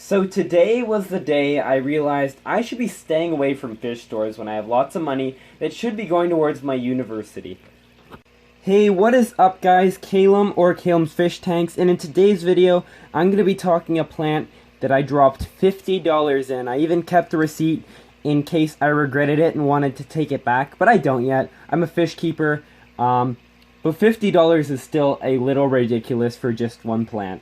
So today was the day I realized I should be staying away from fish stores when I have lots of money that should be going towards my university. Hey, what is up guys? Calum or Calum's Fish Tanks, and in today's video I'm going to be talking a plant that I dropped $50 in. I even kept the receipt in case I regretted it and wanted to take it back, but I don't yet. I'm a fish keeper, but $50 is still a little ridiculous for just one plant.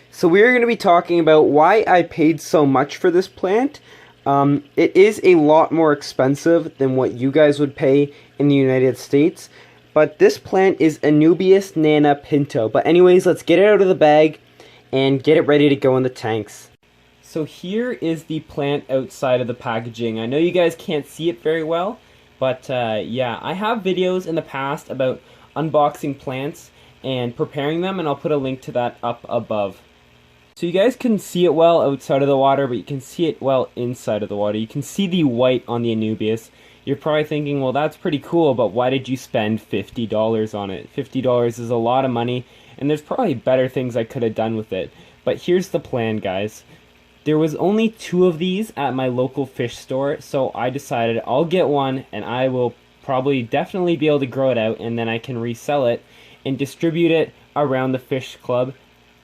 So we're going to be talking about why I paid so much for this plant. It is a lot more expensive than what you guys would pay in the United States. But this plant is Anubius Nana Pinto. But anyways, let's get it out of the bag and get it ready to go in the tanks. So here is the plant outside of the packaging. I know you guys can't see it very well, but yeah, I have videos in the past about unboxing plants and preparing them, and I'll put a link to that up above. So you guys can see it well outside of the water, but you can see it well inside of the water. You can see the white on the Anubius. You're probably thinking, well, that's pretty cool, but why did you spend $50 on it? $50 is a lot of money, and there's probably better things I could have done with it. But here's the plan, guys. There was only 2 of these at my local fish store, so I decided I'll get one, and I will probably definitely be able to grow it out, and then I can resell it and distribute it around the fish club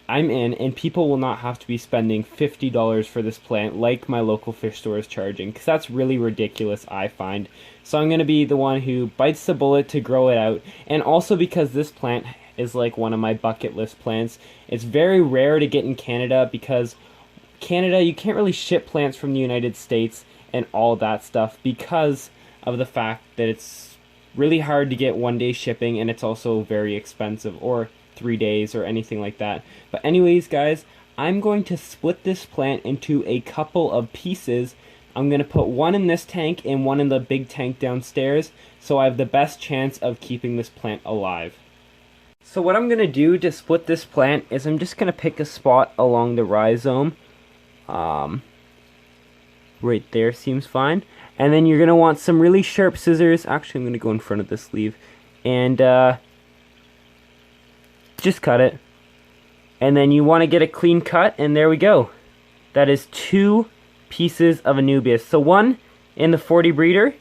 I'm in, and people will not have to be spending $50 for this plant like my local fish store is charging, because that's really ridiculous, I find. So I'm going to be the one who bites the bullet to grow it out, and also because this plant is like one of my bucket list plants. It's very rare to get in Canada, because Canada, you can't really ship plants from the United States and all that stuff because of the fact that it's really hard to get one-day shipping, and it's also very expensive, or 3 days or anything like that. But anyways, guys, I'm going to split this plant into a couple of pieces. I'm going to put one in this tank and one in the big tank downstairs, so I have the best chance of keeping this plant alive. So what I'm going to do to split this plant is I'm just going to pick a spot along the rhizome. Right there seems fine. And then you're going to want some really sharp scissors. Actually, I'm going to go in front of the sleeve. And just cut it. And then you want to get a clean cut, and there we go. That is 2 pieces of Anubius. So one in the 40 breeder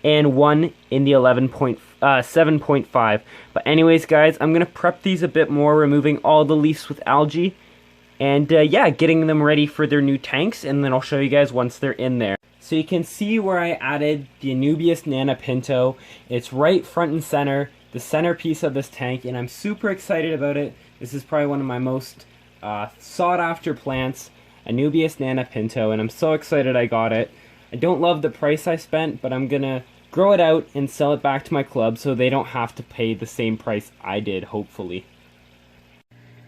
and one in the 7.5. But anyways, guys, I'm going to prep these a bit more, removing all the leaves with algae. And yeah, getting them ready for their new tanks, and then I'll show you guys once they're in there. So you can see where I added the Anubius Nana Pinto. It's right front and center, the centerpiece of this tank, and I'm super excited about it. This is probably one of my most sought after plants, Anubius Nana Pinto, and I'm so excited I got it. I don't love the price I spent, but I'm gonna grow it out and sell it back to my club so they don't have to pay the same price I did, hopefully.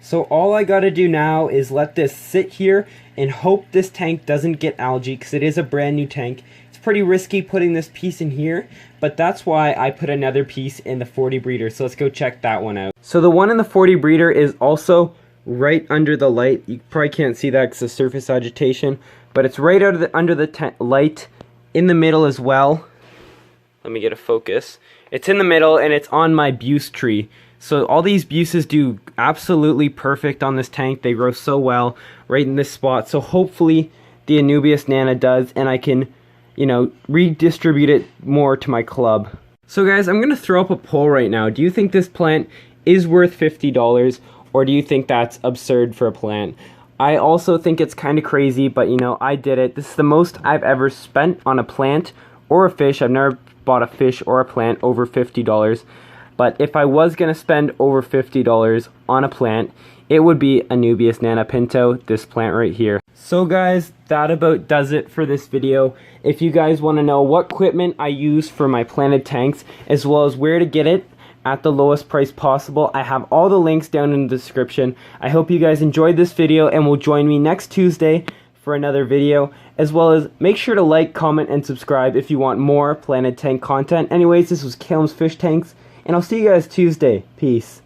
So all I gotta do now is let this sit here and hope this tank doesn't get algae, because it is a brand new tank. It's pretty risky putting this piece in here, but that's why I put another piece in the 40 breeder. So let's go check that one out. So the one in the 40 breeder is also right under the light. You probably can't see that because of surface agitation, but it's right under the light in the middle as well. Let me get a focus. It's in the middle, and it's on my Buse tree. So all these Buses do absolutely perfect on this tank. They grow so well right in this spot. So hopefully the Anubius Nana does, and I can, you know, redistribute it more to my club. So guys, I'm going to throw up a poll right now. Do you think this plant is worth $50, or do you think that's absurd for a plant? I also think it's kind of crazy, but you know, I did it. This is the most I've ever spent on a plant or a fish. I've never bought a fish or a plant over $50. But if I was going to spend over $50 on a plant, it would be Anubius Nana Pinto, this plant right here. So guys, that about does it for this video. If you guys want to know what equipment I use for my planted tanks, as well as where to get it at the lowest price possible, I have all the links down in the description. I hope you guys enjoyed this video and will join me next Tuesday for another video, as well as make sure to like, comment, and subscribe if you want more planted tank content. Anyways, this was Calum's Fish Tanks, and I'll see you guys Tuesday. Peace.